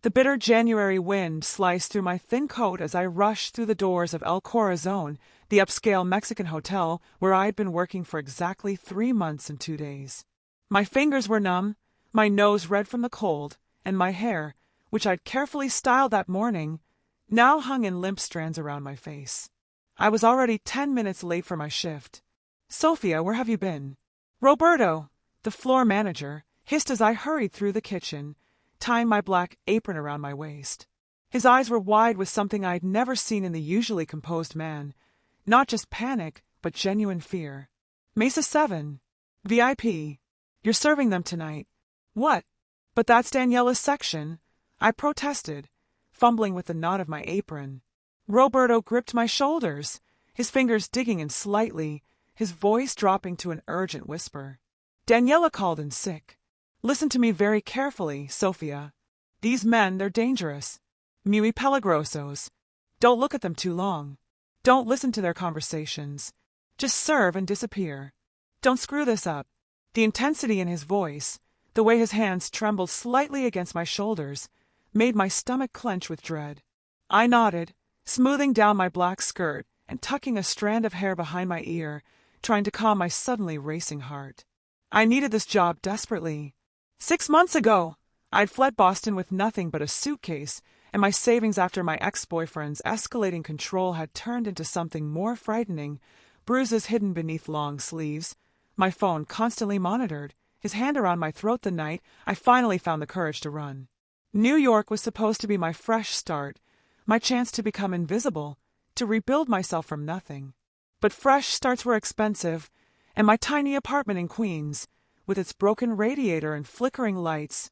The bitter January wind sliced through my thin coat as I rushed through the doors of El Corazon, the upscale Mexican hotel where I had been working for exactly 3 months and 2 days. My fingers were numb, my nose red from the cold, and my hair, which I'd carefully styled that morning, now hung in limp strands around my face. I was already 10 minutes late for my shift. "Sofía, where have you been?" Roberto, the floor manager, hissed as I hurried through the kitchen, tying my black apron around my waist. His eyes were wide with something I'd never seen in the usually composed man. Not just panic, but genuine fear. "Mesa 7. VIP. You're serving them tonight." "What? But that's Daniela's section," I protested, fumbling with the knot of my apron. Roberto gripped my shoulders, his fingers digging in slightly, his voice dropping to an urgent whisper. "Daniela called in sick. Listen to me very carefully, Sofía. These men, they're dangerous. Muy peligrosos. Don't look at them too long. Don't listen to their conversations. Just serve and disappear. Don't screw this up." The intensity in his voice, the way his hands trembled slightly against my shoulders, made my stomach clench with dread. I nodded, smoothing down my black skirt and tucking a strand of hair behind my ear, trying to calm my suddenly racing heart. I needed this job desperately. 6 months ago, I'd fled Boston with nothing but a suitcase, and my savings after my ex-boyfriend's escalating control had turned into something more frightening, bruises hidden beneath long sleeves, my phone constantly monitored, his hand around my throat the night I finally found the courage to run. New York was supposed to be my fresh start, my chance to become invisible, to rebuild myself from nothing. But fresh starts were expensive, and my tiny apartment in Queens, with its broken radiator and flickering lights,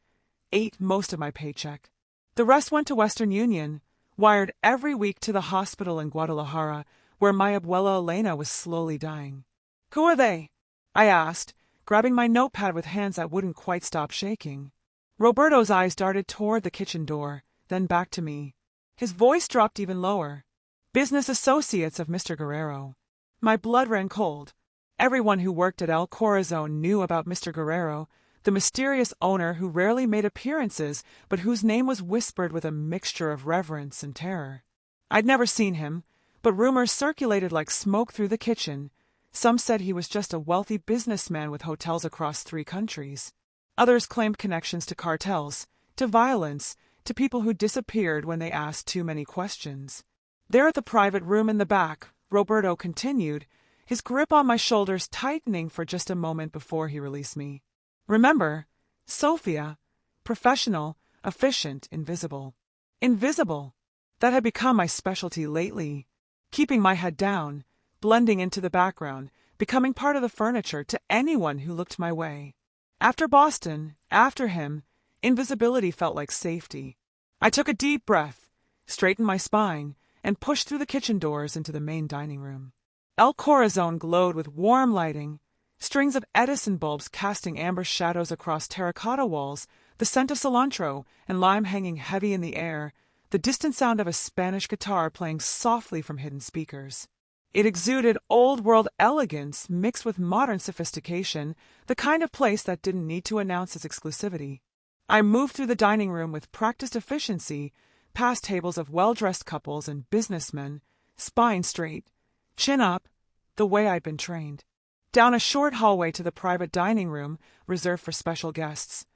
ate most of my paycheck. The rest went to Western Union, wired every week to the hospital in Guadalajara, where my abuela Elena was slowly dying. "Who are they?" I asked, grabbing my notepad with hands that wouldn't quite stop shaking. Roberto's eyes darted toward the kitchen door, then back to me. His voice dropped even lower. "Business associates of Mr. Guerrero." My blood ran cold. Everyone who worked at El Corazon knew about Mr. Guerrero, the mysterious owner who rarely made appearances but whose name was whispered with a mixture of reverence and terror. I'd never seen him, but rumors circulated like smoke through the kitchen. Some said he was just a wealthy businessman with hotels across 3 countries. Others claimed connections to cartels, to violence, to people who disappeared when they asked too many questions. There at the private room in the back, Roberto continued, his grip on my shoulders tightening for just a moment before he released me. "Remember, Sofía, professional, efficient, invisible." Invisible. That had become my specialty lately. Keeping my head down, blending into the background, becoming part of the furniture to anyone who looked my way. After Boston, after him, invisibility felt like safety. I took a deep breath, straightened my spine, and pushed through the kitchen doors into the main dining room. El Corazon glowed with warm lighting, strings of Edison bulbs casting amber shadows across terracotta walls, the scent of cilantro and lime hanging heavy in the air, the distant sound of a Spanish guitar playing softly from hidden speakers. It exuded old-world elegance mixed with modern sophistication, the kind of place that didn't need to announce its exclusivity. I moved through the dining room with practiced efficiency, past tables of well-dressed couples and businessmen, spine straight, chin up, the way I'd been trained. Down a short hallway to the private dining room reserved for special guests,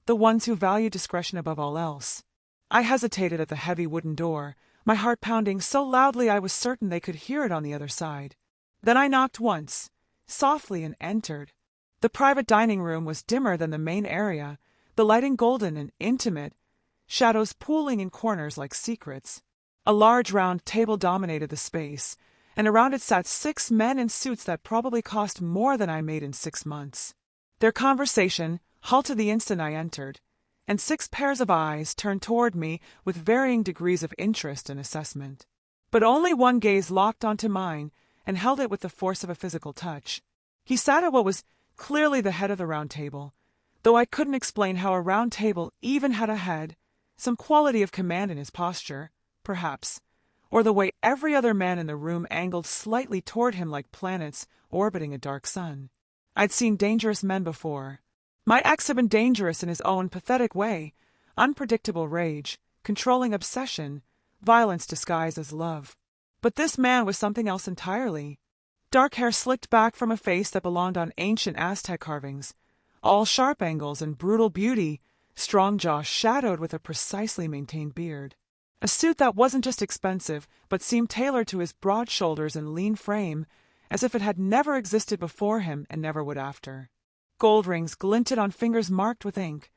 the ones who value discretion above all else. I hesitated at the heavy wooden door, my heart pounding so loudly I was certain they could hear it on the other side. Then I knocked once, softly, and entered. The private dining room was dimmer than the main area, the lighting golden and intimate, shadows pooling in corners like secrets. A large round table dominated the space, and around it sat 6 men in suits that probably cost more than I made in 6 months. Their conversation halted the instant I entered, and 6 pairs of eyes turned toward me with varying degrees of interest and assessment. But only one gaze locked onto mine and held it with the force of a physical touch. He sat at what was clearly the head of the round table, though I couldn't explain how a round table even had a head, some quality of command in his posture, perhaps, or the way every other man in the room angled slightly toward him like planets orbiting a dark sun. I'd seen dangerous men before. My ex had been dangerous in his own pathetic way, unpredictable rage, controlling obsession, violence disguised as love. But this man was something else entirely. Dark hair slicked back from a face that belonged on ancient Aztec carvings, all sharp angles and brutal beauty, strong jaw shadowed with a precisely maintained beard. A suit that wasn't just expensive, but seemed tailored to his broad shoulders and lean frame, as if it had never existed before him and never would after. Gold rings glinted on fingers marked with ink,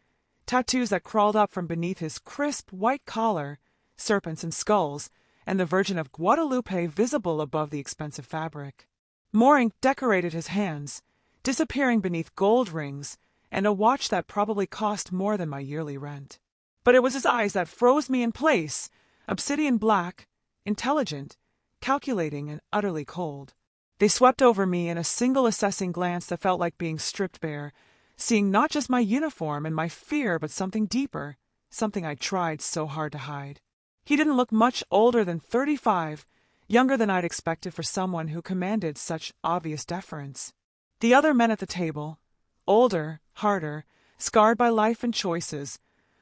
tattoos that crawled up from beneath his crisp white collar, serpents and skulls, and the Virgin of Guadalupe visible above the expensive fabric. More ink decorated his hands, disappearing beneath gold rings and a watch that probably cost more than my yearly rent. But it was his eyes that froze me in place, obsidian black, intelligent, calculating, and utterly cold. They swept over me in a single assessing glance that felt like being stripped bare, seeing not just my uniform and my fear, but something deeper, something I tried so hard to hide. He didn't look much older than 35, younger than I'd expected for someone who commanded such obvious deference. The other men at the table, older, harder, scarred by life and choices,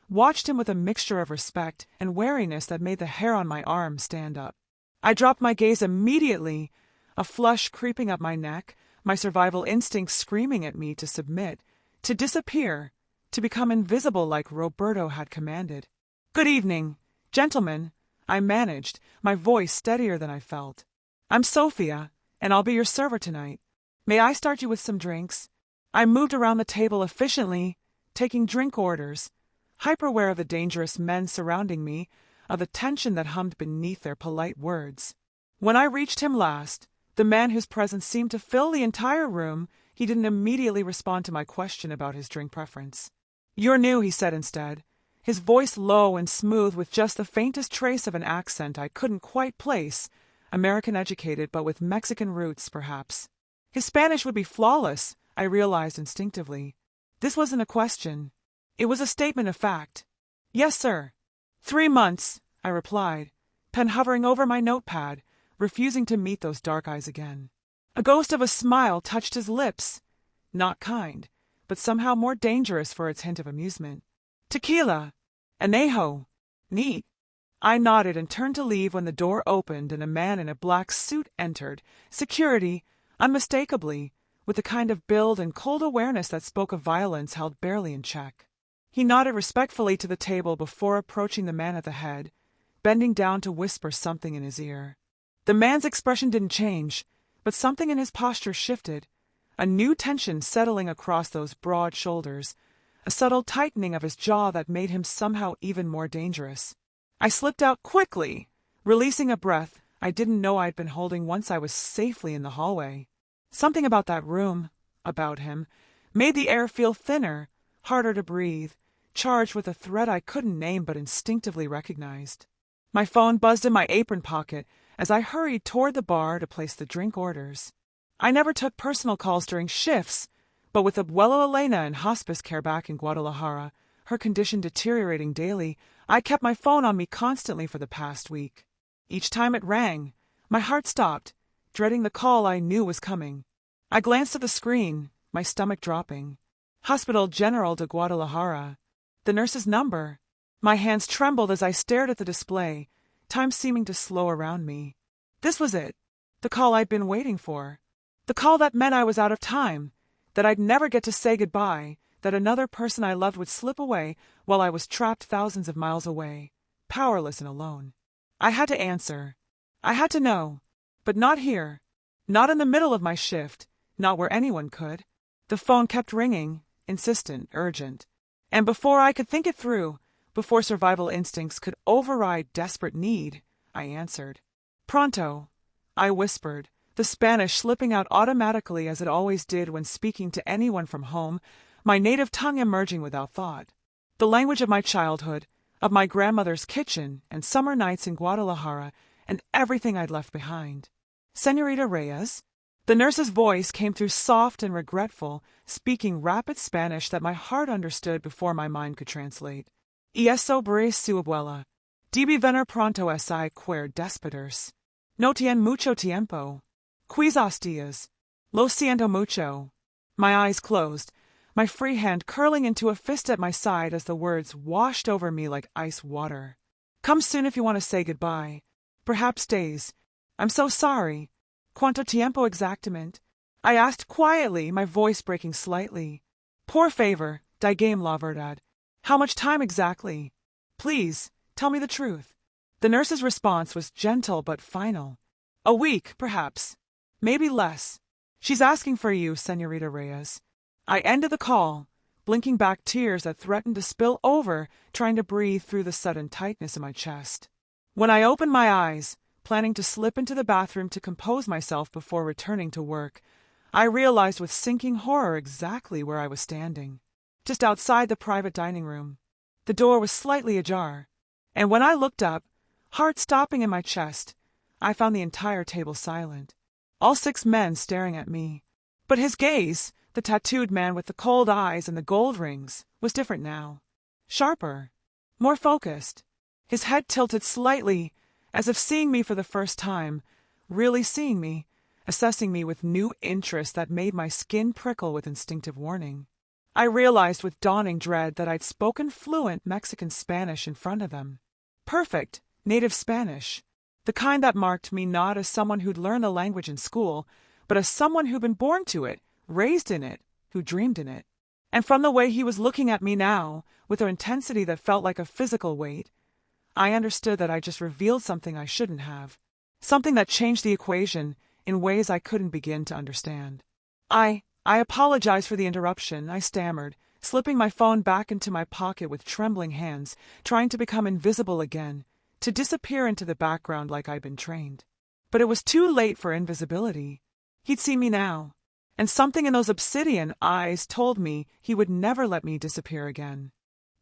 watched him with a mixture of respect and wariness that made the hair on my arm stand up. I dropped my gaze immediately, a flush creeping up my neck, my survival instinct screaming at me to submit, to disappear, to become invisible like Roberto had commanded. "Good evening, gentlemen," I managed, my voice steadier than I felt. "I'm Sofía, and I'll be your server tonight. May I start you with some drinks?" I moved around the table efficiently, taking drink orders, hyper-aware of the dangerous men surrounding me, of the tension that hummed beneath their polite words. When I reached him last, the man whose presence seemed to fill the entire room, he didn't immediately respond to my question about his drink preference. "You're new," he said instead, his voice low and smooth with just the faintest trace of an accent I couldn't quite place, American-educated but with Mexican roots, perhaps. His Spanish would be flawless, I realized instinctively. This wasn't a question. It was a statement of fact. "Yes, sir." 3 months, I replied, pen hovering over my notepad, refusing to meet those dark eyes again. A ghost of a smile touched his lips, not kind, but somehow more dangerous for its hint of amusement. "Tequila. Anejo. Neat." I nodded and turned to leave when the door opened and a man in a black suit entered, security, unmistakably, with the kind of build and cold awareness that spoke of violence held barely in check. He nodded respectfully to the table before approaching the man at the head, bending down to whisper something in his ear. The man's expression didn't change, but something in his posture shifted, a new tension settling across those broad shoulders, a subtle tightening of his jaw that made him somehow even more dangerous. I slipped out quickly, releasing a breath I didn't know I'd been holding once I was safely in the hallway. Something about that room, about him, made the air feel thinner, harder to breathe, charged with a threat I couldn't name but instinctively recognized. My phone buzzed in my apron pocket as I hurried toward the bar to place the drink orders. I never took personal calls during shifts, but with Abuela Elena in hospice care back in Guadalajara, her condition deteriorating daily, I kept my phone on me constantly for the past week. Each time it rang, my heart stopped, dreading the call I knew was coming. I glanced at the screen, my stomach dropping. Hospital General de Guadalajara. The nurse's number. My hands trembled as I stared at the display, time seeming to slow around me. This was it, the call I'd been waiting for. The call that meant I was out of time, that I'd never get to say goodbye, that another person I loved would slip away while I was trapped thousands of miles away, powerless and alone. I had to answer. I had to know. But not here. Not in the middle of my shift. Not where anyone could. The phone kept ringing, insistent, urgent. And before I could think it through, before survival instincts could override desperate need, I answered. "Pronto," I whispered, the Spanish slipping out automatically as it always did when speaking to anyone from home, my native tongue emerging without thought. The language of my childhood, of my grandmother's kitchen and summer nights in Guadalajara, and everything I'd left behind. "Señorita Reyes?" The nurse's voice came through soft and regretful, speaking rapid Spanish that my heart understood before my mind could translate. "Y eso sobre su abuela. Debe venir pronto si quiere despedirse. No tiene mucho tiempo. Quizás días. Lo siento mucho." My eyes closed, my free hand curling into a fist at my side as the words washed over me like ice water. Come soon if you want to say goodbye. Perhaps days. I'm so sorry. Cuánto tiempo exactamente? I asked quietly, my voice breaking slightly. Por favor, dígame la verdad. How much time exactly? Please, tell me the truth. The nurse's response was gentle but final. A week, perhaps. Maybe less. She's asking for you, Señorita Reyes. I ended the call, blinking back tears that threatened to spill over, trying to breathe through the sudden tightness in my chest. When I opened my eyes, planning to slip into the bathroom to compose myself before returning to work, I realized with sinking horror exactly where I was standing. Just outside the private dining room. The door was slightly ajar, and when I looked up, heart stopping in my chest, I found the entire table silent. All 6 men staring at me. But his gaze, the tattooed man with the cold eyes and the gold rings, was different now. Sharper. More focused. His head tilted slightly, as if seeing me for the first time, really seeing me, assessing me with new interest that made my skin prickle with instinctive warning. I realized with dawning dread that I'd spoken fluent Mexican Spanish in front of them. Perfect, native Spanish. The kind that marked me not as someone who'd learned the language in school, but as someone who'd been born to it, raised in it, who dreamed in it. And from the way he was looking at me now, with an intensity that felt like a physical weight, I understood that I just revealed something I shouldn't have. Something that changed the equation in ways I couldn't begin to understand. I apologize for the interruption, I stammered, slipping my phone back into my pocket with trembling hands, trying to become invisible again, to disappear into the background like I'd been trained. But it was too late for invisibility. He'd see me now, and something in those obsidian eyes told me he would never let me disappear again.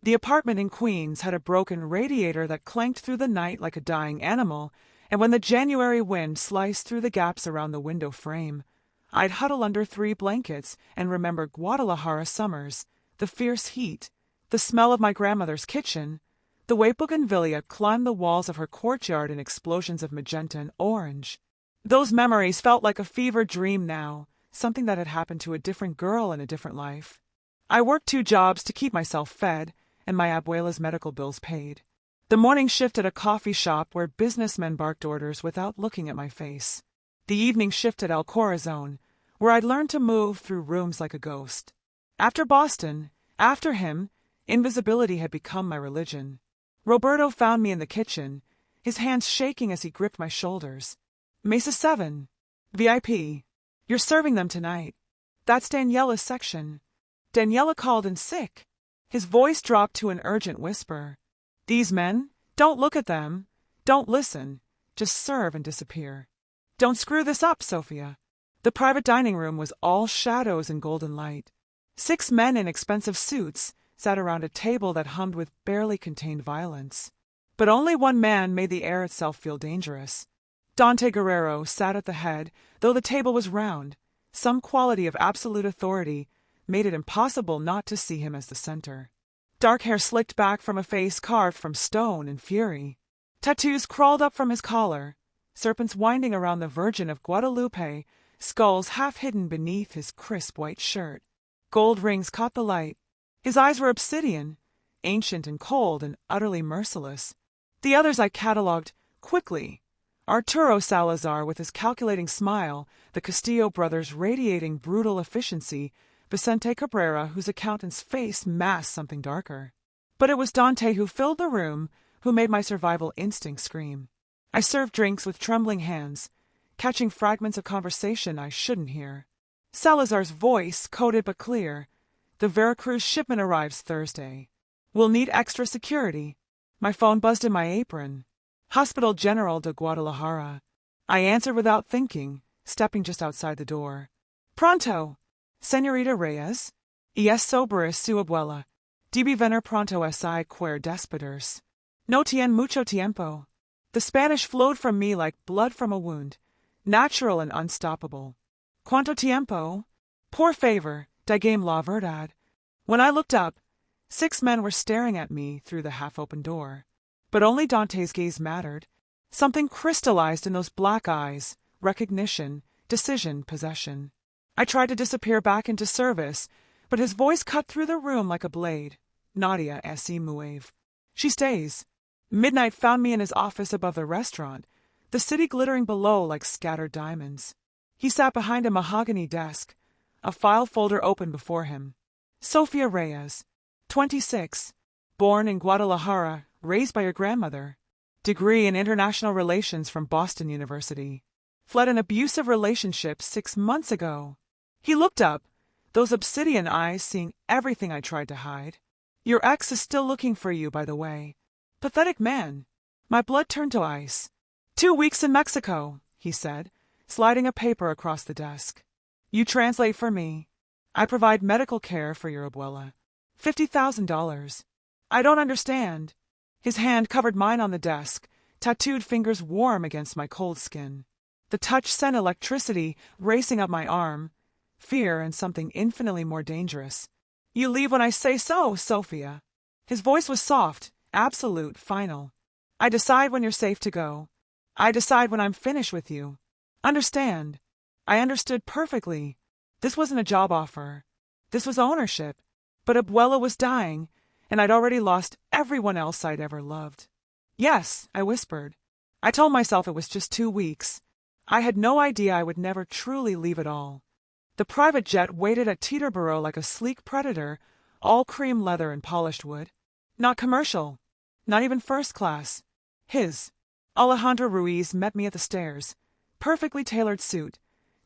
The apartment in Queens had a broken radiator that clanked through the night like a dying animal, and when the January wind sliced through the gaps around the window frame, I'd huddle under 3 blankets and remember Guadalajara summers, the fierce heat, the smell of my grandmother's kitchen, the way Bougainvillea climbed the walls of her courtyard in explosions of magenta and orange. Those memories felt like a fever dream now, something that had happened to a different girl in a different life. I worked 2 jobs to keep myself fed and my abuela's medical bills paid. The morning shift at a coffee shop where businessmen barked orders without looking at my face. The evening shift at El Corazon, where I'd learned to move through rooms like a ghost. After Boston, after him, invisibility had become my religion. Roberto found me in the kitchen, his hands shaking as he gripped my shoulders. Mesa 7. VIP. You're serving them tonight. That's Daniela's section. Daniela called in sick. His voice dropped to an urgent whisper. These men, don't look at them. Don't listen. Just serve and disappear. Don't screw this up, Sofía. The private dining room was all shadows and golden light. 6 men in expensive suits sat around a table that hummed with barely contained violence. But only one man made the air itself feel dangerous. Dante Guerrero sat at the head, though the table was round. Some quality of absolute authority made it impossible not to see him as the center. Dark hair slicked back from a face carved from stone and fury. Tattoos crawled up from his collar, serpents winding around the Virgin of Guadalupe, skulls half hidden beneath his crisp white shirt. Gold rings caught the light. His eyes were obsidian, ancient and cold and utterly merciless. The others I catalogued quickly. Arturo Salazar with his calculating smile, the Castillo brothers radiating brutal efficiency, Vicente Cabrera whose accountant's face masked something darker. But it was Dante who filled the room, who made my survival instinct scream. I served drinks with trembling hands, catching fragments of conversation I shouldn't hear. Salazar's voice, coded but clear. The Veracruz shipment arrives Thursday. We'll need extra security. My phone buzzed in my apron. Hospital General de Guadalajara. I answered without thinking, stepping just outside the door. Pronto, Señorita Reyes. Y es sobre su abuela. Debe venir pronto si quiere despedirse. No tiene mucho tiempo. The Spanish flowed from me like blood from a wound, natural and unstoppable. Cuánto tiempo? Por favor, dígame la verdad. When I looked up, 6 men were staring at me through the half-open door. But only Dante's gaze mattered. Something crystallized in those black eyes, recognition, decision, possession. I tried to disappear back into service, but his voice cut through the room like a blade. Nadia se mueve. She stays. Midnight found me in his office above the restaurant, the city glittering below like scattered diamonds. He sat behind a mahogany desk, a file folder open before him. Sofía Reyes, 26, born in Guadalajara, raised by your grandmother. Degree in International Relations from Boston University. Fled an abusive relationship 6 months ago. He looked up, those obsidian eyes seeing everything I tried to hide. Your ex is still looking for you, by the way. Pathetic man. My blood turned to ice. 2 weeks in Mexico, he said, sliding a paper across the desk. You translate for me. I provide medical care for your abuela. $50,000. I don't understand. His hand covered mine on the desk, tattooed fingers warm against my cold skin. The touch sent electricity racing up my arm, fear and something infinitely more dangerous. You leave when I say so, Sofía. His voice was soft, absolute, final. I decide when you're safe to go. I decide when I'm finished with you. Understand? I understood perfectly. This wasn't a job offer. This was ownership. But Abuela was dying, and I'd already lost everyone else I'd ever loved. Yes, I whispered. I told myself it was just 2 weeks. I had no idea I would never truly leave it all. The private jet waited at Teterboro like a sleek predator, all cream leather and polished wood. Not commercial. Not even first class. His. Alejandro Ruiz met me at the stairs. Perfectly tailored suit.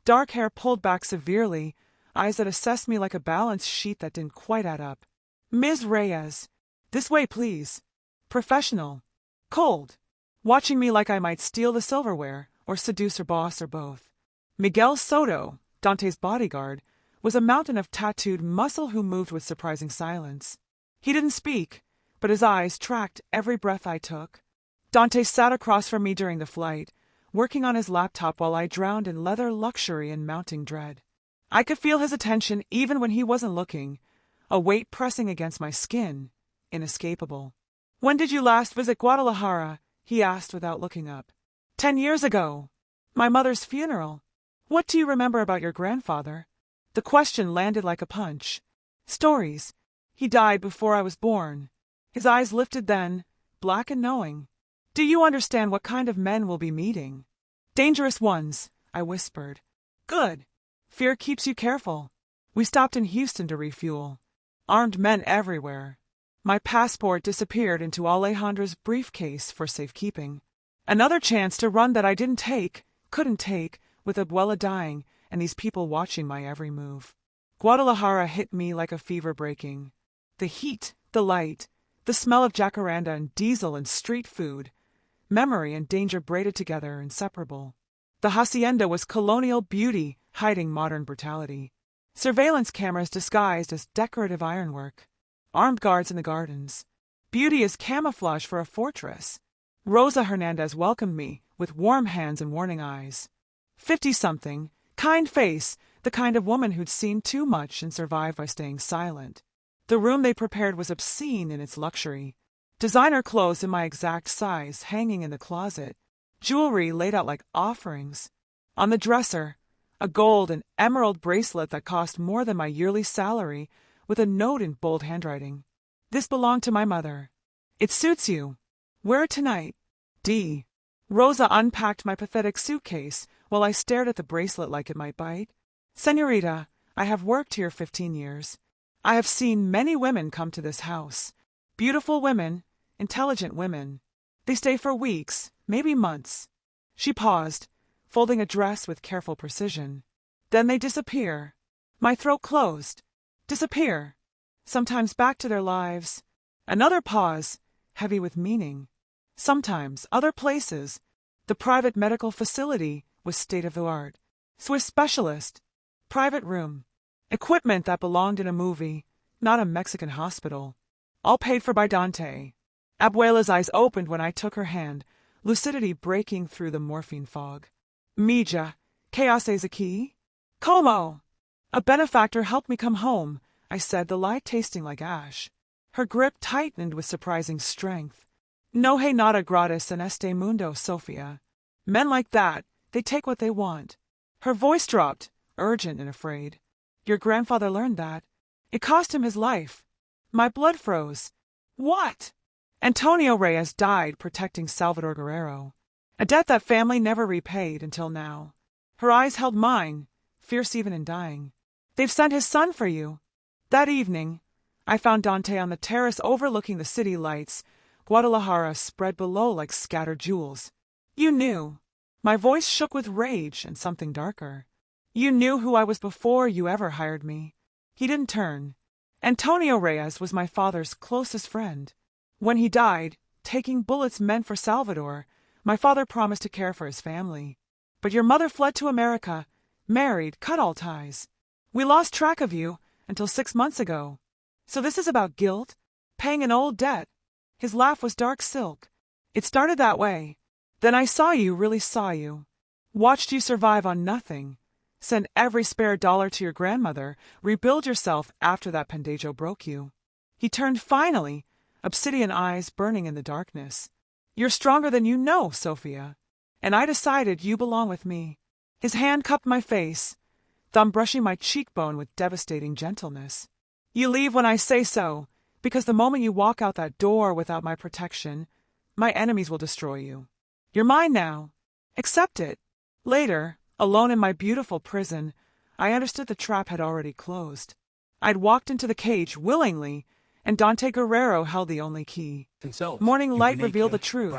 Dark hair pulled back severely, eyes that assessed me like a balance sheet that didn't quite add up. Ms. Reyes. This way, please. Professional. Cold. Watching me like I might steal the silverware, or seduce her boss, or both. Miguel Soto, Dante's bodyguard, was a mountain of tattooed muscle who moved with surprising silence. He didn't speak, but his eyes tracked every breath I took. Dante sat across from me during the flight, working on his laptop while I drowned in leather luxury and mounting dread. I could feel his attention even when he wasn't looking, a weight pressing against my skin, inescapable. When did you last visit Guadalajara? He asked without looking up. 10 years ago. My mother's funeral. What do you remember about your grandfather? The question landed like a punch. Stories. He died before I was born. His eyes lifted then, black and knowing. Do you understand what kind of men we'll be meeting? Dangerous ones, I whispered. Good. Fear keeps you careful. We stopped in Houston to refuel. Armed men everywhere. My passport disappeared into Alejandro's briefcase for safekeeping. Another chance to run that I couldn't take, with Abuela dying and these people watching my every move. Guadalajara hit me like a fever breaking. The heat, the light, the smell of jacaranda and diesel and street food. Memory and danger braided together, inseparable. The hacienda was colonial beauty, hiding modern brutality. Surveillance cameras disguised as decorative ironwork. Armed guards in the gardens. Beauty as camouflage for a fortress. Rosa Hernandez welcomed me, with warm hands and warning eyes. 50-something, kind face, the kind of woman who'd seen too much and survived by staying silent. The room they prepared was obscene in its luxury. Designer clothes in my exact size hanging in the closet. Jewelry laid out like offerings. On the dresser, a gold and emerald bracelet that cost more than my yearly salary, with a note in bold handwriting. This belonged to my mother. It suits you. Wear it tonight. D. Rosa unpacked my pathetic suitcase while I stared at the bracelet like it might bite. Señorita, I have worked here 15 years. I have seen many women come to this house. Beautiful women, intelligent women. They stay for weeks, maybe months. She paused, folding a dress with careful precision. Then they disappear. My throat closed. Disappear. Sometimes back to their lives. Another pause, heavy with meaning. Sometimes other places. The private medical facility was state-of-the-art. Swiss specialist. Private room. Equipment that belonged in a movie, not a Mexican hospital. All paid for by Dante. Abuela's eyes opened when I took her hand, lucidity breaking through the morphine fog. Mija, ¿qué haces aquí? Como? A benefactor helped me come home, I said, the lie tasting like ash. Her grip tightened with surprising strength. No hay nada gratis en este mundo, Sofía. Men like that, they take what they want. Her voice dropped, urgent and afraid. Your grandfather learned that. It cost him his life. My blood froze. What? Antonio Reyes died protecting Salvador Guerrero, a debt that family never repaid until now. Her eyes held mine, fierce even in dying. They've sent his son for you. That evening, I found Dante on the terrace overlooking the city lights, Guadalajara spread below like scattered jewels. You knew. My voice shook with rage and something darker. You knew who I was before you ever hired me. He didn't turn. Antonio Reyes was my father's closest friend. When he died, taking bullets meant for Salvador, my father promised to care for his family. But your mother fled to America, married, cut all ties. We lost track of you until 6 months ago. So this is about guilt, paying an old debt. His laugh was dark silk. It started that way. Then I saw you, really saw you. Watched you survive on nothing. Send every spare dollar to your grandmother, rebuild yourself after that pendejo broke you. He turned finally, obsidian eyes burning in the darkness. You're stronger than you know, Sofía. And I decided you belong with me. His hand cupped my face, thumb brushing my cheekbone with devastating gentleness. You leave when I say so, because the moment you walk out that door without my protection, my enemies will destroy you. You're mine now. Accept it. Later, alone in my beautiful prison, I understood the trap had already closed. I'd walked into the cage willingly, and Dante Guerrero held the only key. Morning light revealed the truth.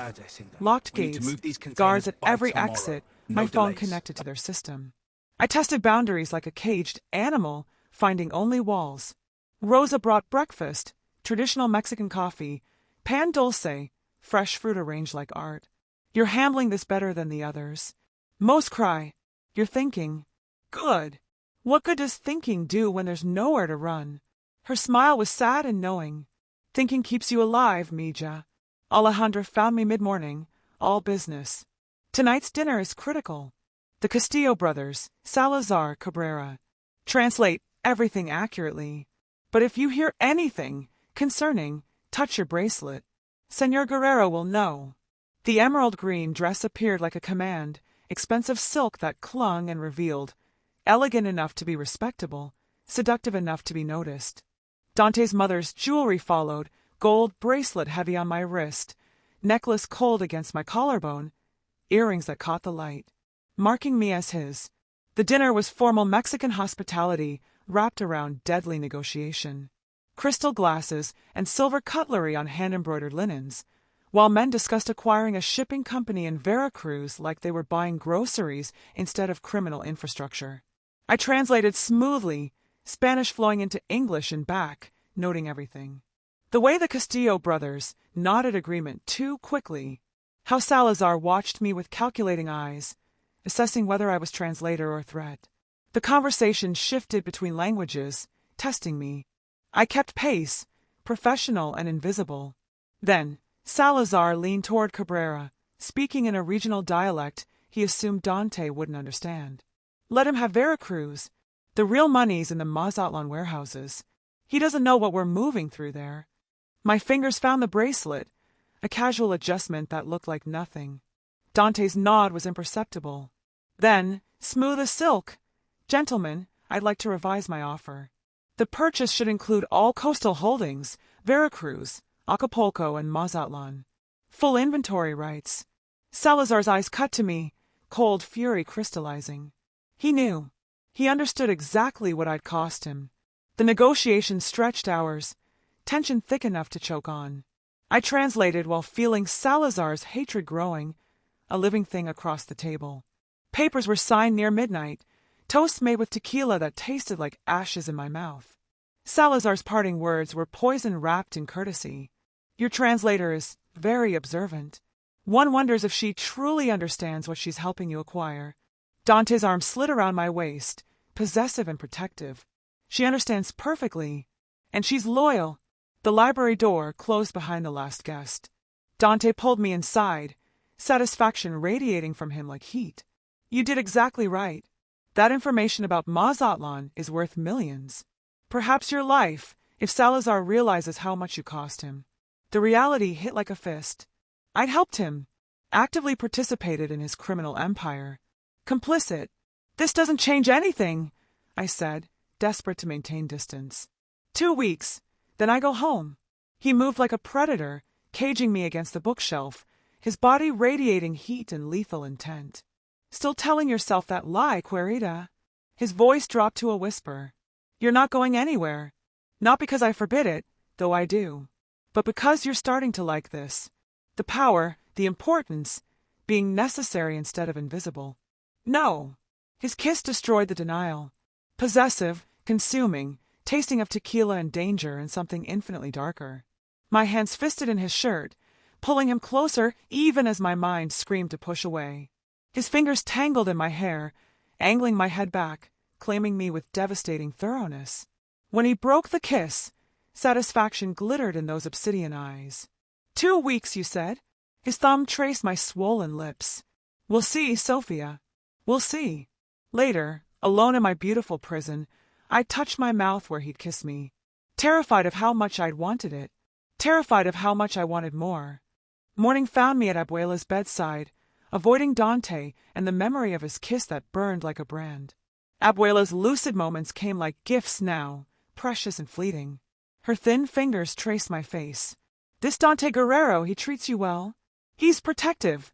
Locked gates, guards at every exit, my phone connected to their system. I tested boundaries like a caged animal, finding only walls. Rosa brought breakfast, traditional Mexican coffee, pan dulce, fresh fruit arranged like art. You're handling this better than the others. Most cry. You're thinking. Good. What good does thinking do when there's nowhere to run? Her smile was sad and knowing. Thinking keeps you alive, Mija. Alejandra found me mid-morning, all business. Tonight's dinner is critical. The Castillo brothers, Salazar, Cabrera. Translate everything accurately. But if you hear anything concerning, touch your bracelet. Señor Guerrero will know. The emerald green dress appeared like a command, expensive silk that clung and revealed, elegant enough to be respectable, seductive enough to be noticed. Dante's mother's jewelry followed, gold bracelet heavy on my wrist, necklace cold against my collarbone, earrings that caught the light, marking me as his. The dinner was formal Mexican hospitality wrapped around deadly negotiation. Crystal glasses and silver cutlery on hand-embroidered linens, while men discussed acquiring a shipping company in Veracruz like they were buying groceries instead of criminal infrastructure. I translated smoothly, Spanish flowing into English and back, noting everything. The way the Castillo brothers nodded agreement too quickly, how Salazar watched me with calculating eyes, assessing whether I was translator or threat. The conversation shifted between languages, testing me. I kept pace, professional and invisible. Then, Salazar leaned toward Cabrera, speaking in a regional dialect he assumed Dante wouldn't understand. Let him have Veracruz. The real money's in the Mazatlan warehouses. He doesn't know what we're moving through there. My fingers found the bracelet, a casual adjustment that looked like nothing. Dante's nod was imperceptible. Then, smooth as silk. Gentlemen, I'd like to revise my offer. The purchase should include all coastal holdings, Veracruz, Acapulco, and Mazatlan. Full inventory rights. Salazar's eyes cut to me, cold fury crystallizing. He knew. He understood exactly what I'd cost him. The negotiation stretched hours, tension thick enough to choke on. I translated while feeling Salazar's hatred growing, a living thing across the table. Papers were signed near midnight, toast made with tequila that tasted like ashes in my mouth. Salazar's parting words were poison wrapped in courtesy. Your translator is very observant. One wonders if she truly understands what she's helping you acquire. Dante's arm slid around my waist, possessive and protective. She understands perfectly, and she's loyal. The library door closed behind the last guest. Dante pulled me inside, satisfaction radiating from him like heat. You did exactly right. That information about Mazatlan is worth millions. Perhaps your life, if Salazar realizes how much you cost him. The reality hit like a fist. I'd helped him, actively participated in his criminal empire. Complicit. This doesn't change anything, I said, desperate to maintain distance. 2 weeks, then I go home. He moved like a predator, caging me against the bookshelf, his body radiating heat and lethal intent. Still telling yourself that lie, Querida? His voice dropped to a whisper. You're not going anywhere. Not because I forbid it, though I do, but because you're starting to like this. The power, the importance, being necessary instead of invisible. No. His kiss destroyed the denial. Possessive, consuming, tasting of tequila and danger and something infinitely darker. My hands fisted in his shirt, pulling him closer even as my mind screamed to push away. His fingers tangled in my hair, angling my head back, claiming me with devastating thoroughness. When he broke the kiss, satisfaction glittered in those obsidian eyes. 2 weeks, you said? His thumb traced my swollen lips. We'll see, Sofía. We'll see. Later, alone in my beautiful prison, I touched my mouth where he'd kiss me, terrified of how much I'd wanted it, terrified of how much I wanted more. Morning found me at Abuela's bedside, avoiding Dante and the memory of his kiss that burned like a brand. Abuela's lucid moments came like gifts now, precious and fleeting. Her thin fingers traced my face. This Dante Guerrero, he treats you well. He's protective,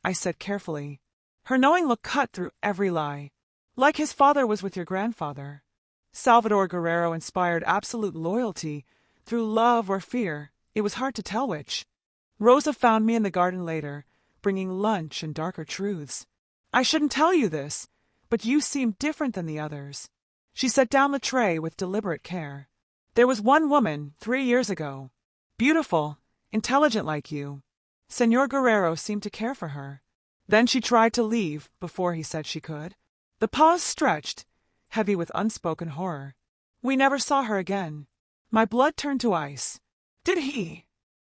I said carefully. Her knowing look cut through every lie. Like his father was with your grandfather. Salvador Guerrero inspired absolute loyalty, through love or fear. It was hard to tell which. Rosa found me in the garden later, bringing lunch and darker truths. I shouldn't tell you this, but you seem different than the others. She set down the tray with deliberate care. There was one woman, 3 years ago. Beautiful, intelligent like you. Señor Guerrero seemed to care for her. Then she tried to leave before he said she could. The pause stretched, heavy with unspoken horror. We never saw her again. My blood turned to ice. Did he?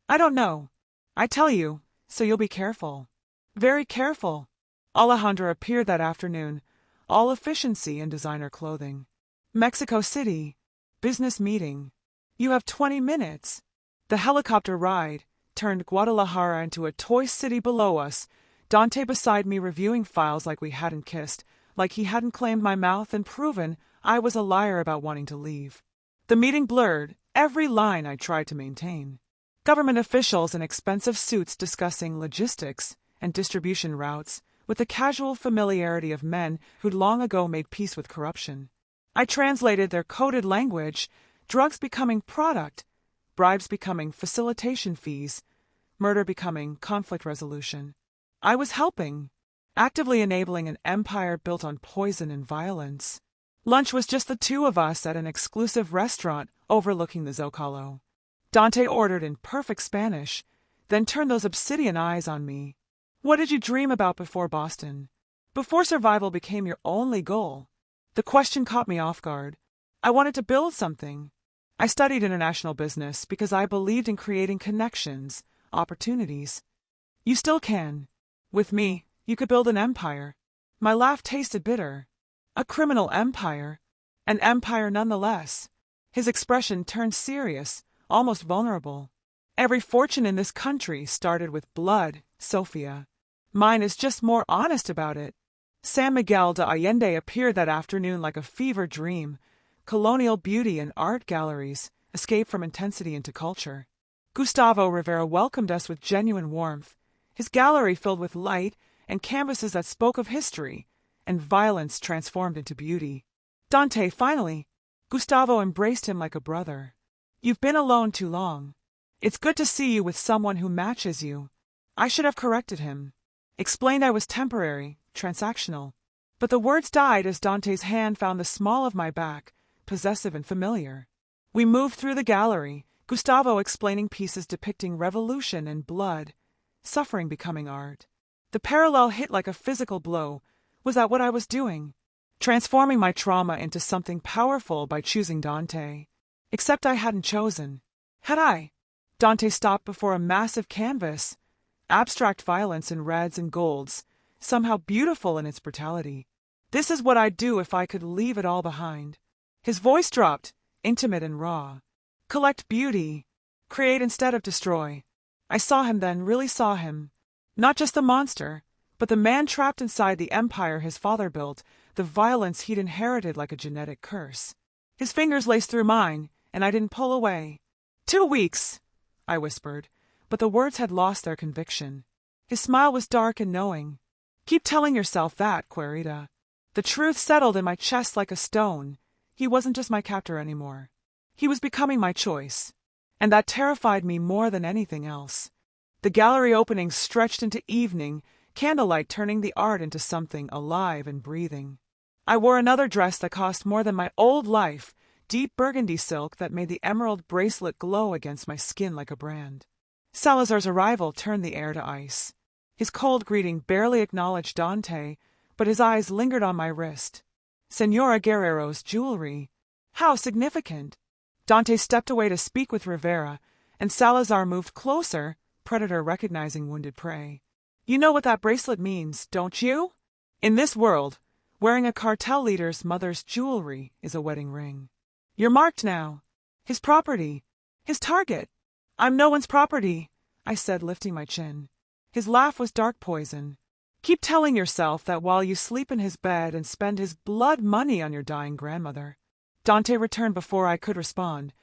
I don't know. I tell you, so you'll be careful. Very careful. Alejandra appeared that afternoon, all efficiency in designer clothing. Mexico City. Business meeting. You have 20 minutes. The helicopter ride turned Guadalajara into a toy city below us, Dante beside me reviewing files like we hadn't kissed, like he hadn't claimed my mouth and proven I was a liar about wanting to leave. The meeting blurred every line I tried to maintain. Government officials in expensive suits discussing logistics and distribution routes with the casual familiarity of men who'd long ago made peace with corruption. I translated their coded language, drugs becoming product, bribes becoming facilitation fees, murder becoming conflict resolution. I was helping, actively enabling an empire built on poison and violence. Lunch was just the two of us at an exclusive restaurant overlooking the Zocalo. Dante ordered in perfect Spanish, then turned those obsidian eyes on me. What did you dream about before Boston? Before survival became your only goal? The question caught me off guard. I wanted to build something. I studied international business because I believed in creating connections, opportunities. You still can. With me, you could build an empire. My laugh tasted bitter. A criminal empire. An empire nonetheless. His expression turned serious, almost vulnerable. Every fortune in this country started with blood, Sofía. Mine is just more honest about it. San Miguel de Allende appeared that afternoon like a fever dream. Colonial beauty and art galleries, escape from intensity into culture. Gustavo Rivera welcomed us with genuine warmth, his gallery filled with light and canvases that spoke of history, and violence transformed into beauty. Dante, finally. Gustavo embraced him like a brother. You've been alone too long. It's good to see you with someone who matches you. I should have corrected him. Explained I was temporary, transactional. But the words died as Dante's hand found the small of my back, possessive and familiar. We moved through the gallery, Gustavo explaining pieces depicting revolution and blood, suffering becoming art. The parallel hit like a physical blow. Was that what I was doing? Transforming my trauma into something powerful by choosing Dante. Except I hadn't chosen. Had I? Dante stopped before a massive canvas. Abstract violence in reds and golds, somehow beautiful in its brutality. This is what I'd do if I could leave it all behind. His voice dropped, intimate and raw. Collect beauty. Create instead of destroy. I saw him then, really saw him. Not just the monster, but the man trapped inside the empire his father built, the violence he'd inherited like a genetic curse. His fingers laced through mine, and I didn't pull away. 2 weeks, I whispered, but the words had lost their conviction. His smile was dark and knowing. "Keep telling yourself that, Querida." The truth settled in my chest like a stone. He wasn't just my captor anymore. He was becoming my choice. And that terrified me more than anything else. The gallery opening stretched into evening, candlelight turning the art into something alive and breathing. I wore another dress that cost more than my old life, deep burgundy silk that made the emerald bracelet glow against my skin like a brand. Salazar's arrival turned the air to ice. His cold greeting barely acknowledged Dante, but his eyes lingered on my wrist. Senora Guerrero's jewelry. How significant! Dante stepped away to speak with Rivera, and Salazar moved closer, predator recognizing wounded prey. "You know what that bracelet means, don't you? In this world, wearing a cartel leader's mother's jewelry is a wedding ring. You're marked now. His property. His target." "I'm no one's property," I said, lifting my chin. His laugh was dark poison. "Keep telling yourself that while you sleep in his bed and spend his blood money on your dying grandmother." Dante returned before I could respond,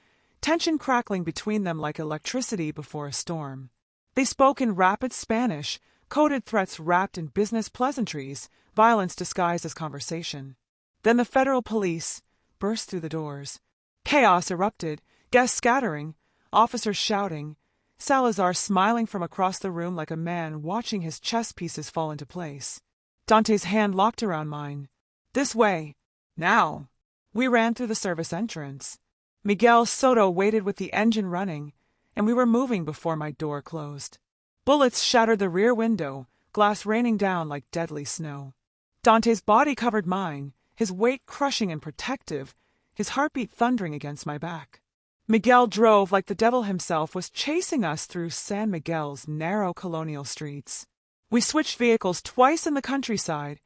tension crackling between them like electricity before a storm. They spoke in rapid Spanish, coded threats wrapped in business pleasantries, violence disguised as conversation. Then the federal police burst through the doors. Chaos erupted, guests scattering, officers shouting, Salazar smiling from across the room like a man watching his chess pieces fall into place. Dante's hand locked around mine. "This way. Now." We ran through the service entrance. Miguel Soto waited with the engine running, and we were moving before my door closed. Bullets shattered the rear window, glass raining down like deadly snow. Dante's body covered mine, his weight crushing and protective, his heartbeat thundering against my back. Miguel drove like the devil himself was chasing us through San Miguel's narrow colonial streets. We switched vehicles twice in the countryside,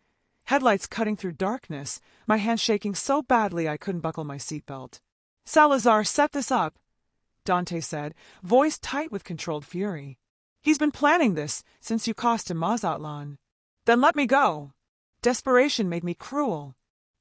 headlights cutting through darkness, my hands shaking so badly I couldn't buckle my seatbelt. "Salazar set this up," Dante said, voice tight with controlled fury. "He's been planning this since you cost him Mazatlan." "Then let me go." Desperation made me cruel.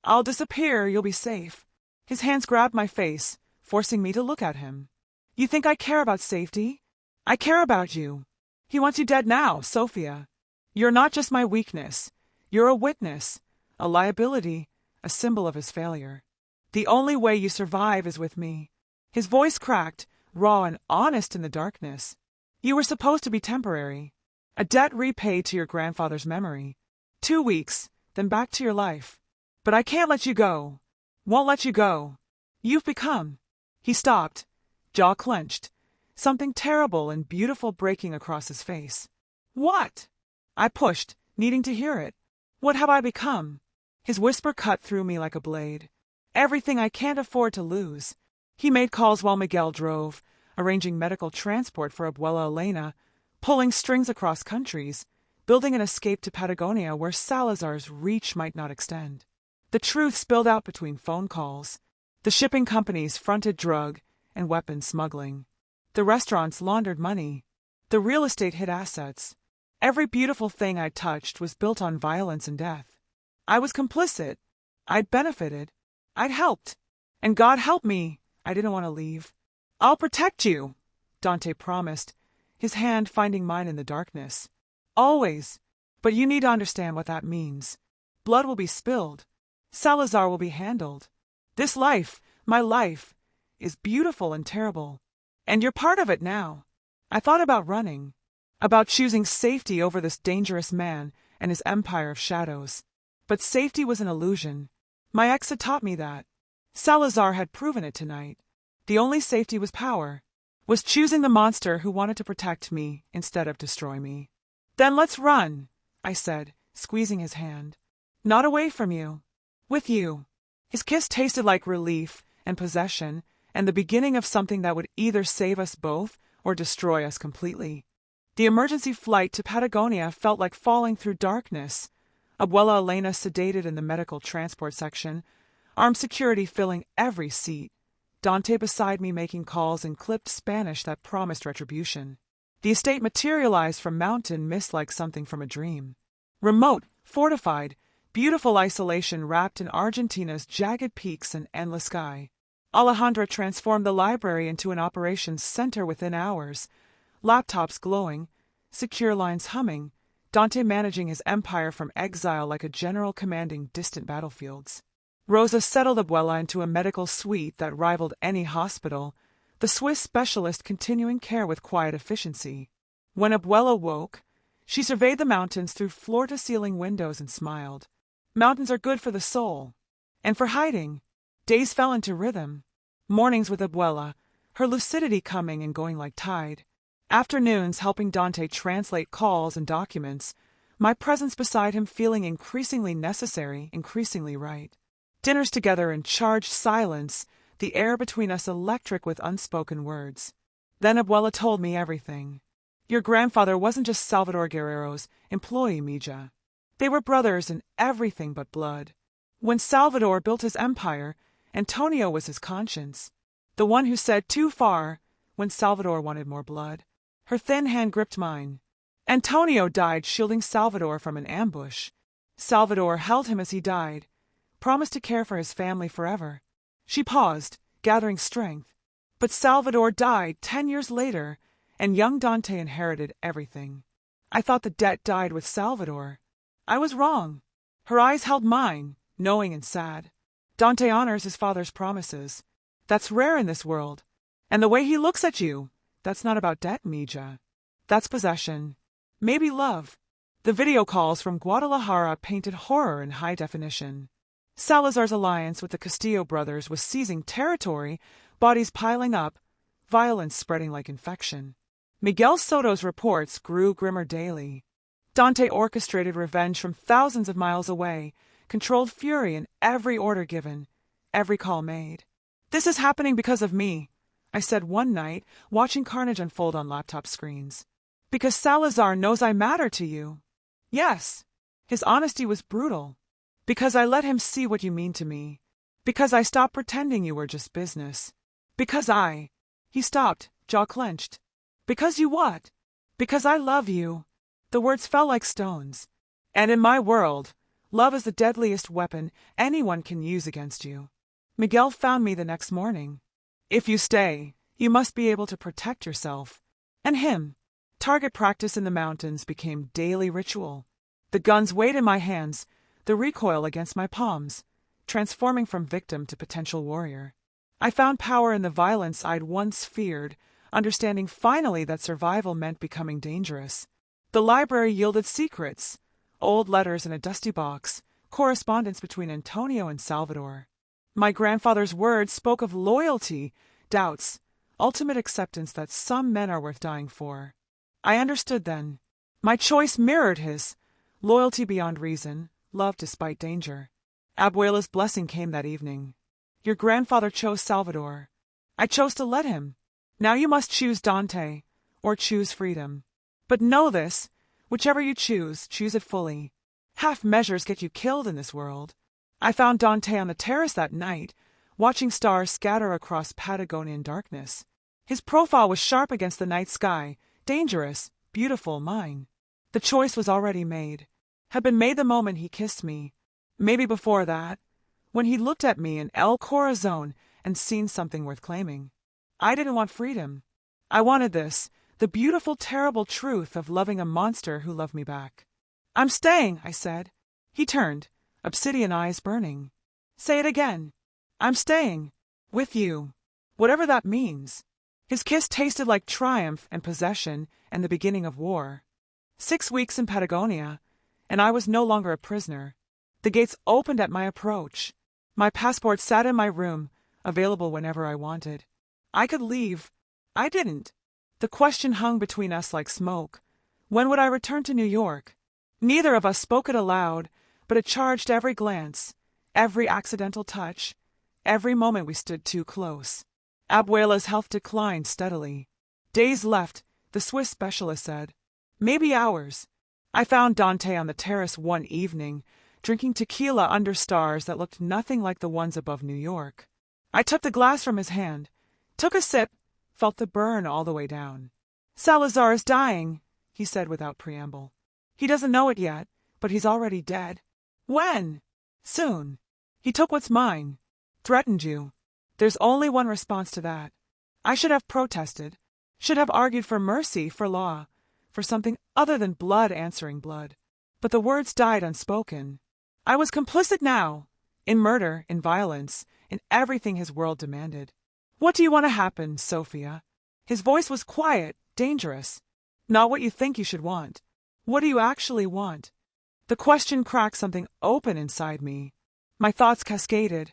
"I'll disappear, you'll be safe." His hands grabbed my face, forcing me to look at him. "You think I care about safety? I care about you. He wants you dead now, Sofía. You're not just my weakness. You're a witness, a liability, a symbol of his failure. The only way you survive is with me." His voice cracked, raw and honest in the darkness. "You were supposed to be temporary. A debt repaid to your grandfather's memory. 2 weeks, then back to your life. But I can't let you go. Won't let you go. You've become—" He stopped, jaw clenched, something terrible and beautiful breaking across his face. "What?" I pushed, needing to hear it. "What have I become?" His whisper cut through me like a blade. "Everything I can't afford to lose." He made calls while Miguel drove, arranging medical transport for Abuela Elena, pulling strings across countries, building an escape to Patagonia where Salazar's reach might not extend. The truth spilled out between phone calls. The shipping companies fronted drug and weapons smuggling. The restaurants laundered money. The real estate hid assets. Every beautiful thing I touched was built on violence and death. I was complicit. I'd benefited. I'd helped. And God help me, I didn't want to leave. "I'll protect you," Dante promised, his hand finding mine in the darkness. "Always. But you need to understand what that means. Blood will be spilled. Salazar will be handled. This life, my life, is beautiful and terrible. And you're part of it now." I thought about running, about choosing safety over this dangerous man and his empire of shadows. But safety was an illusion. My ex had taught me that. Salazar had proven it tonight. The only safety was power, was choosing the monster who wanted to protect me instead of destroy me. "Then let's run," I said, squeezing his hand. "Not away from you. With you." His kiss tasted like relief and possession, and the beginning of something that would either save us both or destroy us completely. The emergency flight to Patagonia felt like falling through darkness. Abuela Elena sedated in the medical transport section, armed security filling every seat. Dante beside me making calls in clipped Spanish that promised retribution. The estate materialized from mountain mist like something from a dream. Remote, fortified, beautiful isolation wrapped in Argentina's jagged peaks and endless sky. Alejandra transformed the library into an operations center within hours, laptops glowing, secure lines humming, Dante managing his empire from exile like a general commanding distant battlefields. Rosa settled Abuela into a medical suite that rivaled any hospital, the Swiss specialist continuing care with quiet efficiency. When Abuela woke, she surveyed the mountains through floor-to-ceiling windows and smiled. Mountains are good for the soul. And for hiding. Days fell into rhythm. Mornings with Abuela, her lucidity coming and going like tide. Afternoons helping Dante translate calls and documents, my presence beside him feeling increasingly necessary, increasingly right. Dinners together in charged silence, the air between us electric with unspoken words. Then Abuela told me everything. Your grandfather wasn't just Salvador Guerrero's employee, Mija. They were brothers in everything but blood. When Salvador built his empire, Antonio was his conscience. The one who said too far when Salvador wanted more blood. Her thin hand gripped mine. Antonio died shielding Salvador from an ambush. Salvador held him as he died, promised to care for his family forever. She paused, gathering strength. But Salvador died 10 years later, and young Dante inherited everything. I thought the debt died with Salvador. I was wrong. Her eyes held mine, knowing and sad. Dante honors his father's promises. That's rare in this world. And the way he looks at you, that's not about debt, Mija. That's possession. Maybe love. The video calls from Guadalajara painted horror in high definition. Salazar's alliance with the Castillo brothers was seizing territory, bodies piling up, violence spreading like infection. Miguel Soto's reports grew grimmer daily. Dante orchestrated revenge from thousands of miles away, controlled fury in every order given, every call made. This is happening because of me, I said one night, watching carnage unfold on laptop screens. Because Salazar knows I matter to you. Yes, his honesty was brutal. Because I let him see what you mean to me. Because I stopped pretending you were just business. Because I... He stopped, jaw clenched. Because you what? Because I love you. The words fell like stones. And in my world, love is the deadliest weapon anyone can use against you. Miguel found me the next morning. If you stay, you must be able to protect yourself. And him. Target practice in the mountains became daily ritual. The guns weighed in my hands, the recoil against my palms, transforming from victim to potential warrior. I found power in the violence I'd once feared, understanding finally that survival meant becoming dangerous. The library yielded secrets, old letters in a dusty box, correspondence between Antonio and Salvador. My grandfather's words spoke of loyalty, doubts, ultimate acceptance that some men are worth dying for. I understood then. My choice mirrored his, loyalty beyond reason, love despite danger. Abuela's blessing came that evening. Your grandfather chose Salvador. I chose to let him. Now you must choose Dante, or choose freedom. But know this, whichever you choose it fully. Half measures get you killed in this world. I found Dante on the terrace that night, watching stars scatter across Patagonian darkness. His profile was sharp against the night sky, dangerous, beautiful, mine. The choice was already made. Had been made the moment he kissed me. Maybe before that, when he looked at me in El Corazon and seen something worth claiming. I didn't want freedom. I wanted this, the beautiful, terrible truth of loving a monster who loved me back. I'm staying, I said. He turned, obsidian eyes burning. Say it again. I'm staying. With you. Whatever that means. His kiss tasted like triumph and possession and the beginning of war. 6 weeks in Patagonia, and I was no longer a prisoner. The gates opened at my approach. My passport sat in my room, available whenever I wanted. I could leave. I didn't. The question hung between us like smoke. When would I return to New York? Neither of us spoke it aloud, but it charged every glance, every accidental touch, every moment we stood too close. Abuela's health declined steadily. Days left, the Swiss specialist said. Maybe hours. I found Dante on the terrace one evening, drinking tequila under stars that looked nothing like the ones above New York. I took the glass from his hand, took a sip, felt the burn all the way down. Salazar is dying, he said without preamble. He doesn't know it yet, but he's already dead. When? Soon. He took what's mine. Threatened you. There's only one response to that. I should have protested. should have argued for mercy, for law, for something other than blood answering blood. But the words died unspoken. I was complicit now, in murder, in violence, in everything his world demanded. What do you want to happen, Sofía? His voice was quiet, dangerous. Not what you think you should want. What do you actually want? The question cracked something open inside me. My thoughts cascaded.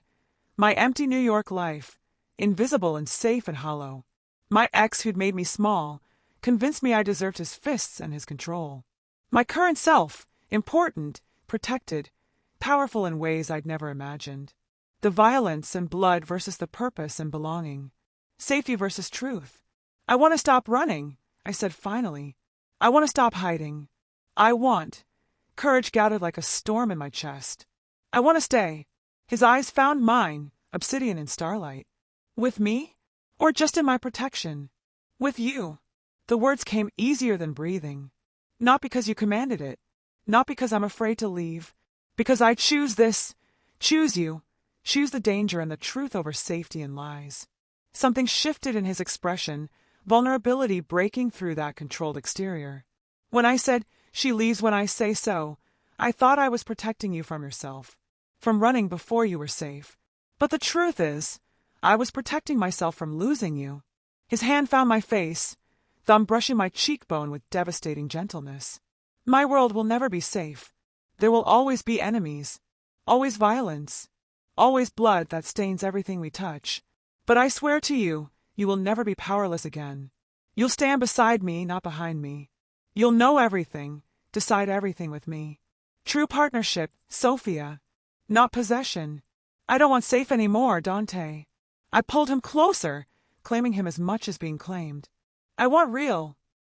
My empty New York life, invisible and safe and hollow. My ex who'd made me small, convinced me I deserved his fists and his control. My current self, important, protected, powerful in ways I'd never imagined. The violence and blood versus the purpose and belonging. Safety versus truth. I want to stop running, I said finally. I want to stop hiding. I want. Courage gathered like a storm in my chest. I want to stay. His eyes found mine, obsidian in starlight. With me? Or just in my protection? With you. The words came easier than breathing. Not because you commanded it. Not because I'm afraid to leave. Because I choose this. Choose you. Choose the danger and the truth over safety and lies. Something shifted in his expression, vulnerability breaking through that controlled exterior. When I said, she leaves when I say so, I thought I was protecting you from yourself, from running before you were safe. But the truth is, I was protecting myself from losing you. His hand found my face, thumb brushing my cheekbone with devastating gentleness. My world will never be safe. There will always be enemies, always violence, always blood that stains everything we touch. But I swear to you, you will never be powerless again. You'll stand beside me, not behind me. You'll know everything, decide everything with me. True partnership, Sofía. Not possession. I don't want safe anymore, Dante. I pulled him closer, claiming him as much as being claimed. I want real.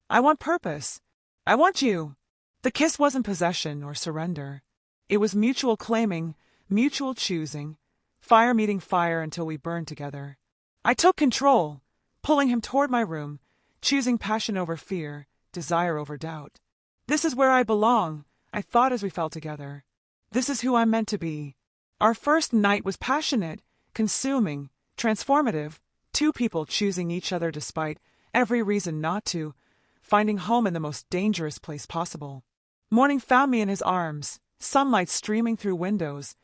I want purpose. I want you. The kiss wasn't possession or surrender. It was mutual claiming, mutual choosing, fire meeting fire until we burned together. I took control, pulling him toward my room, choosing passion over fear, desire over doubt. This is where I belong, I thought as we fell together. This is who I'm meant to be. Our first night was passionate, consuming, transformative, two people choosing each other despite every reason not to, finding home in the most dangerous place possible. Morning found me in his arms, sunlight streaming through windows,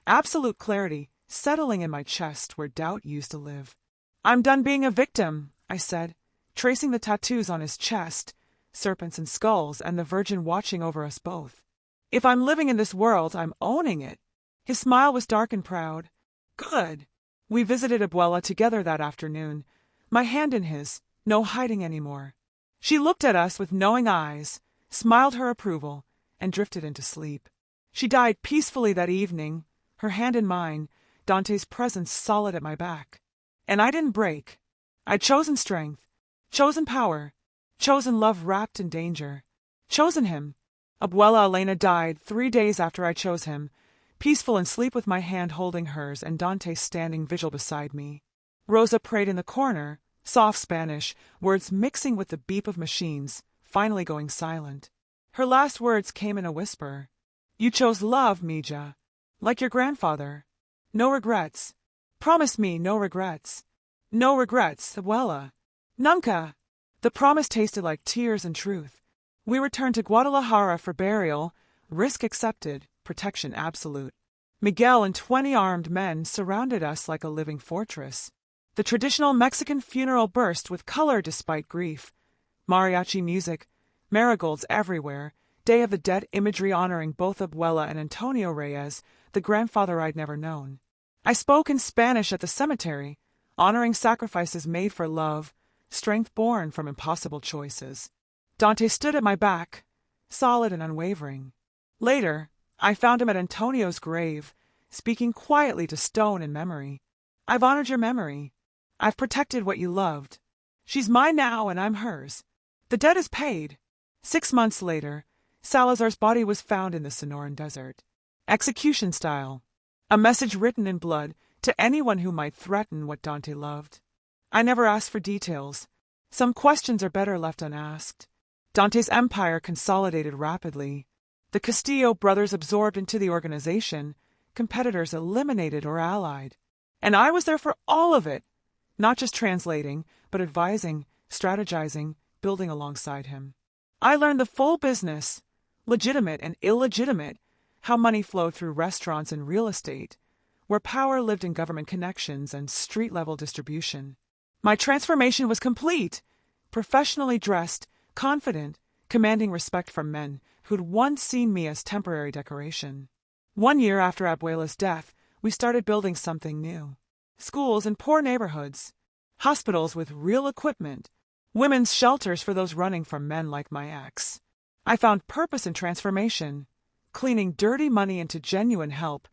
absolute clarity settling in my chest where doubt used to live. I'm done being a victim, I said, tracing the tattoos on his chest, serpents and skulls, and the Virgin watching over us both. If I'm living in this world, I'm owning it. His smile was dark and proud. Good. We visited Abuela together that afternoon, my hand in his, no hiding anymore. She looked at us with knowing eyes, smiled her approval, and drifted into sleep. She died peacefully that evening, her hand in mine, Dante's presence solid at my back. And I didn't break. I'd chosen strength, chosen power, chosen love wrapped in danger, chosen him. Abuela Elena died 3 days after I chose him, peaceful in sleep with my hand holding hers and Dante standing vigil beside me. Rosa prayed in the corner, soft Spanish, words mixing with the beep of machines, finally going silent. Her last words came in a whisper. You chose love, Mija. Like your grandfather. No regrets. Promise me no regrets. No regrets, Abuela. Nunca. The promise tasted like tears and truth. We returned to Guadalajara for burial, risk accepted, protection absolute. Miguel and 20 armed men surrounded us like a living fortress. The traditional Mexican funeral burst with color despite grief. Mariachi music, marigolds everywhere, Day of the Dead imagery honoring both Abuela and Antonio Reyes, the grandfather I'd never known. I spoke in Spanish at the cemetery, honoring sacrifices made for love, strength born from impossible choices. Dante stood at my back, solid and unwavering. Later, I found him at Antonio's grave, speaking quietly to stone in memory. I've honored your memory. I've protected what you loved. She's mine now and I'm hers. The debt is paid. 6 months later, Salazar's body was found in the Sonoran desert. Execution style. A message written in blood to anyone who might threaten what Dante loved. I never asked for details. Some questions are better left unasked. Dante's empire consolidated rapidly. The Castillo brothers absorbed into the organization, competitors eliminated or allied. And I was there for all of it, not just translating, but advising, strategizing, building alongside him. I learned the full business, legitimate and illegitimate, how money flowed through restaurants and real estate, where power lived in government connections and street-level distribution. My transformation was complete, professionally dressed, confident, commanding respect from men who'd once seen me as temporary decoration. 1 year after Abuela's death, we started building something new. Schools in poor neighborhoods, hospitals with real equipment, women's shelters for those running from men like my ex. I found purpose in transformation, cleaning dirty money into genuine help,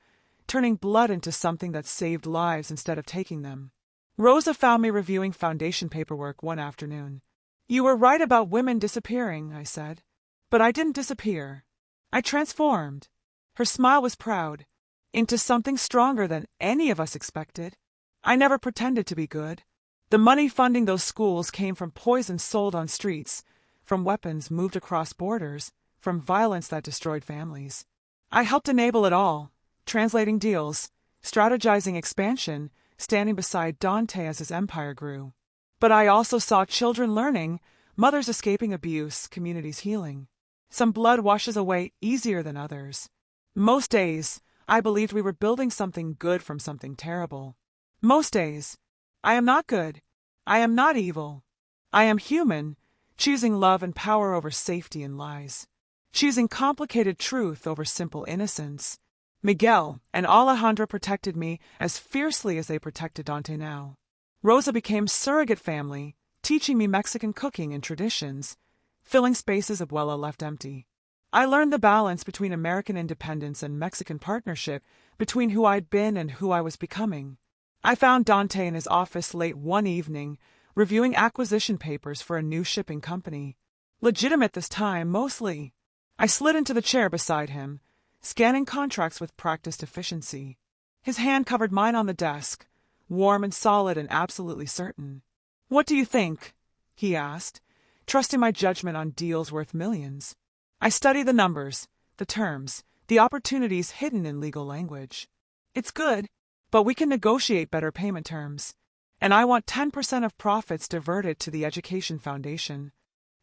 turning blood into something that saved lives instead of taking them. Rosa found me reviewing foundation paperwork one afternoon. "You were right about women disappearing," I said. "But I didn't disappear. I transformed." Her smile was proud, into something stronger than any of us expected. I never pretended to be good. The money funding those schools came from poison sold on streets, from weapons moved across borders, from violence that destroyed families. I helped enable it all, translating deals, strategizing expansion, standing beside Dante as his empire grew. But I also saw children learning, mothers escaping abuse, communities healing. Some blood washes away easier than others. Most days, I believed we were building something good from something terrible. Most days, I am not good. I am not evil. I am human, choosing love and power over safety and lies. Choosing complicated truth over simple innocence. Miguel and Alejandra protected me as fiercely as they protected Dante now. Rosa became surrogate family, teaching me Mexican cooking and traditions, filling spaces Abuela left empty. I learned the balance between American independence and Mexican partnership, between who I'd been and who I was becoming. I found Dante in his office late one evening, reviewing acquisition papers for a new shipping company. Legitimate this time, mostly. I slid into the chair beside him, scanning contracts with practiced efficiency. His hand covered mine on the desk, warm and solid and absolutely certain. "What do you think?" he asked, trusting my judgment on deals worth millions. I study the numbers, the terms, the opportunities hidden in legal language. "It's good, but we can negotiate better payment terms. And I want 10% of profits diverted to the Education Foundation."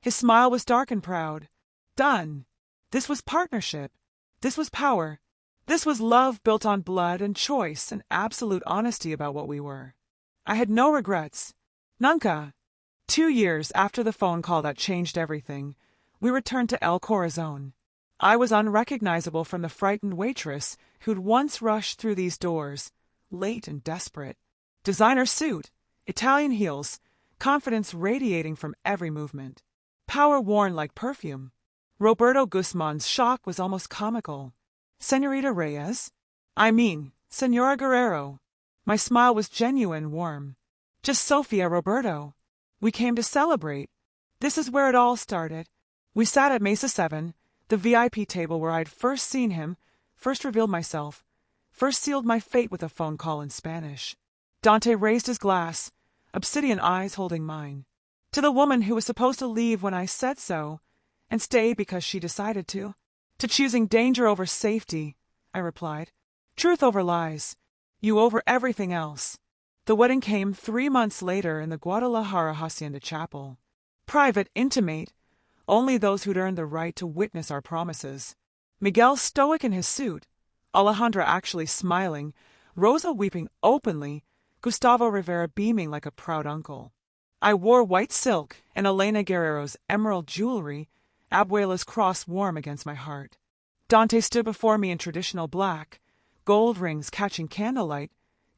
His smile was dark and proud. Done. This was partnership. This was power. This was love built on blood and choice and absolute honesty about what we were. I had no regrets. Nunca. 2 years after the phone call that changed everything, we returned to El Corazon. I was unrecognizable from the frightened waitress who'd once rushed through these doors, late and desperate. Designer suit, Italian heels, confidence radiating from every movement. Power worn like perfume. Roberto Guzman's shock was almost comical. "Señorita Reyes? I mean, Señora Guerrero." My smile was genuine, warm. "Just Sofía, Roberto. We came to celebrate. This is where it all started." We sat at Mesa 7, the VIP table where I'd first seen him, first revealed myself, first sealed my fate with a phone call in Spanish. Dante raised his glass, obsidian eyes holding mine. "To the woman who was supposed to leave when I said so, and stayed because she decided to. To choosing danger over safety," I replied. "Truth over lies. You over everything else." The wedding came 3 months later in the Guadalajara Hacienda Chapel. Private, intimate, only those who'd earned the right to witness our promises. Miguel stoic in his suit, Alejandra actually smiling, Rosa weeping openly, Gustavo Rivera beaming like a proud uncle. I wore white silk and Elena Guerrero's emerald jewelry, Abuela's cross warm against my heart. Dante stood before me in traditional black, gold rings catching candlelight,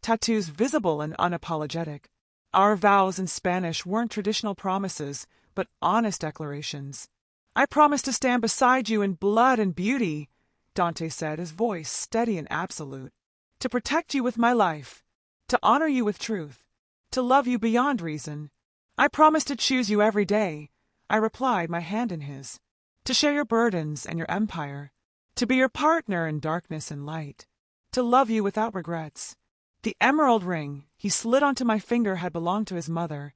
tattoos visible and unapologetic. Our vows in Spanish weren't traditional promises, but honest declarations. "I promise to stand beside you in blood and beauty," Dante said, his voice steady and absolute. "To protect you with my life, to honor you with truth, to love you beyond reason. I promise to choose you every day," I replied, my hand in his. "To share your burdens and your empire, to be your partner in darkness and light, to love you without regrets." The emerald ring he slid onto my finger had belonged to his mother.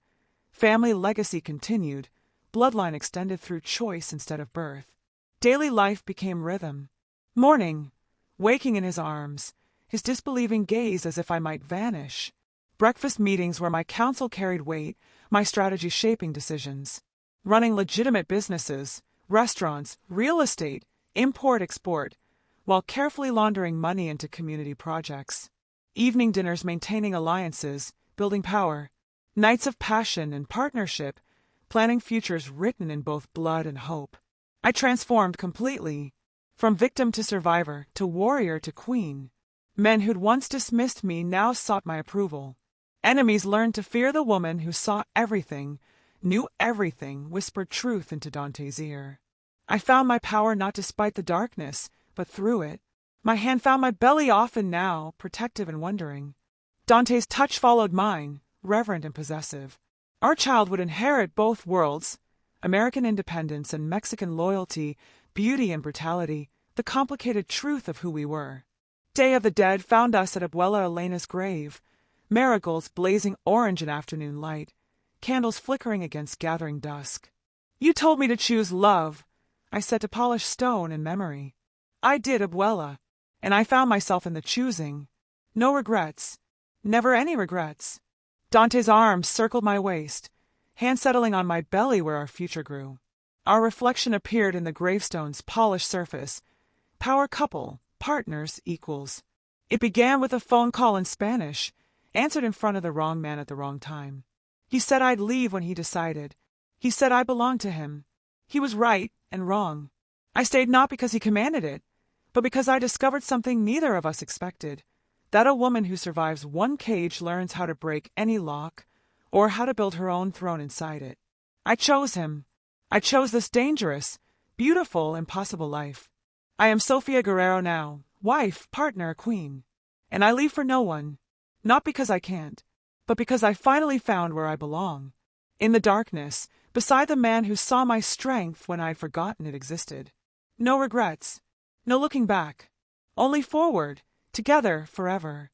Family legacy continued, bloodline extended through choice instead of birth. Daily life became rhythm. Morning, waking in his arms, his disbelieving gaze as if I might vanish. breakfast meetings where my counsel carried weight, my strategy shaping decisions. Running legitimate businesses, restaurants, real estate, import-export, while carefully laundering money into community projects. Evening dinners maintaining alliances, building power. Nights of passion and partnership, planning futures written in both blood and hope. I transformed completely, from victim to survivor, to warrior to queen. Men who'd once dismissed me now sought my approval. Enemies learned to fear the woman who saw everything, knew everything, whispered truth into Dante's ear. I found my power not despite the darkness, but through it. My hand found my belly often now, protective and wondering. Dante's touch followed mine, reverent and possessive. Our child would inherit both worlds, American independence and Mexican loyalty, beauty and brutality, the complicated truth of who we were. Day of the Dead found us at Abuela Elena's grave, marigolds blazing orange in afternoon light, candles flickering against gathering dusk. You told me to choose love, I said, to polish stone and memory. I did, Abuela, and I found myself in the choosing. No regrets, never any regrets. Dante's arms circled my waist, hand settling on my belly where our future grew. Our reflection appeared in the gravestone's polished surface. Power couple, partners, equals. It began with a phone call in Spanish, answered in front of the wrong man at the wrong time. He said I'd leave when he decided. He said I belonged to him. He was right and wrong. I stayed not because he commanded it, but because I discovered something neither of us expected. That a woman who survives one cage learns how to break any lock, or how to build her own throne inside it. I chose him. I chose this dangerous, beautiful, impossible life. I am Sofía Guerrero now, wife, partner, queen. And I leave for no one, not because I can't, but because I finally found where I belong. In the darkness, beside the man who saw my strength when I'd forgotten it existed. No regrets, no looking back, only forward, together forever.